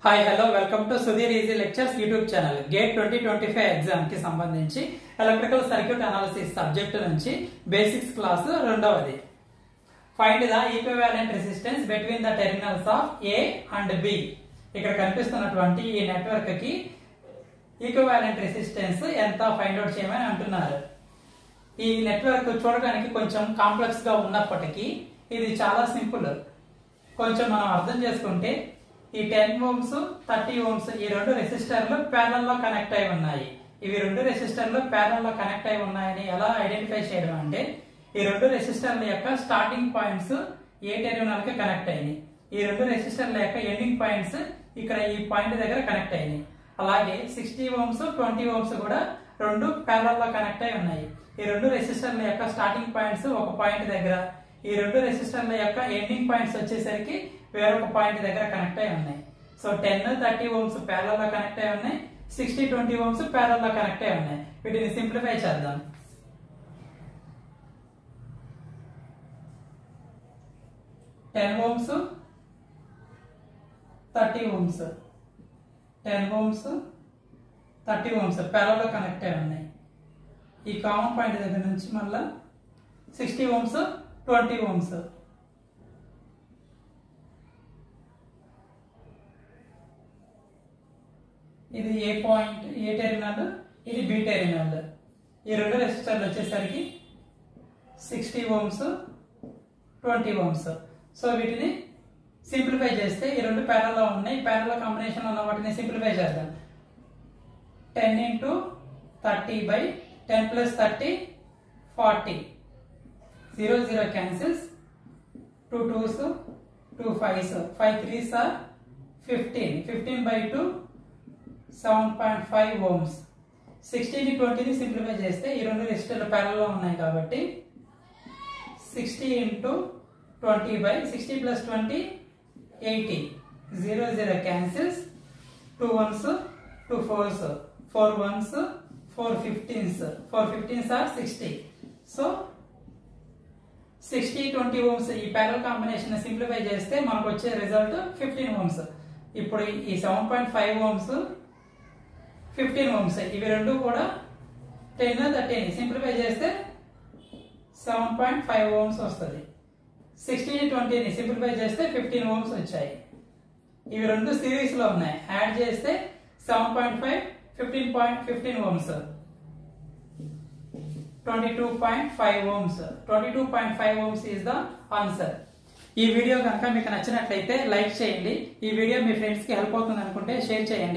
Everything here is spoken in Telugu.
Hi hello welcome to Sudheer easy lectures YouTube channel. GATE 2025 exam కి సంబంధించి ఎలక్ట్రికల్ సర్క్యూట్ అనాలిసిస్ సబ్జెక్ట్ నుంచి బేసిక్స్ క్లాస్ రెండవది. Find the equivalent resistance between the terminals of A and B. ఇక్కడ కనిపిస్తున్నటువంటి ఈ నెట్వర్క్ కి ఈక్వివాలెంట్ రెసిస్టెన్స్ ఎంత ఫైండ్ అవుట్ చేయమని అంటున్నారు. ఈ నెట్వర్క్ చూడడానికి కొంచెం కాంప్లెక్స్ గా ఉన్నప్పటికీ ఇది చాలా సింపుల్. కొంచెం మనం అర్థం చేసుకుంటే ఈ 10 ohms 30 ohms ఈ రెండు రెసిస్టర్లు ప్యారలల్ లో కనెక్ట్ అయి ఉన్నాయి. ఇవి రెండు రెసిస్టర్లు ప్యారలల్ లో కనెక్ట్ అయి ఉన్నాయని ఎలా ఐడెంటిఫై చేయడం అంటే ఈ రెండు రెసిస్టర్ల యొక్క స్టార్టింగ్ పాయింట్స్ ఏ టెర్మినల్ కి కనెక్ట్ అయినాయి, ఈ రెండు రెసిస్టర్ల యొక్క ఎండింగ్ పాయింట్స్ ఇక్కడ ఈ పాయింట్ దగ్గర కనెక్ట్ అయినాయి. అలాగే 60 ohms 20 ohms కూడా రెండు ప్యారలల్ లో కనెక్ట్ అయి ఉన్నాయి. ఈ రెండు రెసిస్టర్ల యొక్క స్టార్టింగ్ పాయింట్స్ ఒక పాయింట్ దగ్గర, ఈ రెండు రెసిస్టర్ల యొక్క ఎండింగ్ పాయింట్స్ వచ్చేసరికి వేరొక పాయింట్ దగ్గర కనెక్ట్ అయి ఉన్నాయి. సో 10 30 ohms ప్యారలల్ లో కనెక్ట్ అయి ఉన్నాయి, 60 20 ohms ప్యారలల్ లో కనెక్ట్ అయి ఉన్నాయి. వీటిని సింప్లిఫై చేద్దాం. Ten ohms 30 ohms 10 ohms 30 ohms parallel లో కనెక్ట్ అయి ఉన్నాయి. ఈ కామన్ పాయింట్ దగ్గర నుంచి మళ్ళా 60 ohms 20 ohms ఇది ఏ పాయింట్, ఏ టెర్మినల్, ఇది బి టెర్మినల్. ఈ రెండు రెసిస్టర్లు వచ్చేసరికి 60 ohms 20 ohms. సో వీటిని సింప్లిఫై చేస్తే ఈ రెండు ప్యారలల్ లో ఉన్నాయి. ప్యారలల్ కాంబినేషన్ ఉన్న వాటిని సింప్లిఫై చేద్దాం. 10 into 30 by 10 plus 30 40. 0 0 cancels. 2 2s 2 5s 5 3s are 15. 15 by 2 7.5 ohms. 60 ని 20 ని సింప్లిఫై చేస్తే ఈ రెండు రెసిస్టర్లు ప్యారలల్ లో ఉన్నాయి కాబట్టి 60 into 20 by 60 plus 20 80. 0 0 cancels. 2 1s 2 4s 4 1s 4 15s 4 15s are 60. So 60 20 ohms ఈ ప్యారలల్ కాంబినేషన్ సింప్లిఫై చేస్తే మనకు వచ్చే రిజల్ట్ 15 ohms. ఇప్పుడు ఈ 7.5 ohms 15 ohms ఇవి రెండు కూడా 10 30 సింప్లిఫై చేస్తే 7.5 ohms వస్తుంది. 60 20 ని సింప్లిఫై చేస్తే 15 ohms వచ్చాయి. ఇవి రెండు సిరీస్ లో ఉన్నాయి. యాడ్ చేస్తే 7.5 15 ohms 22.5 ohms. 22.5 ohms is the answer. ఈ వీడియో కనుక మీకు నచ్చినట్లయితే లైక్ చేయండి. ఈ వీడియో మీ ఫ్రెండ్స్ కి హెల్ప్ అవుతుంది అనుకుంటే షేర్ చేయండి.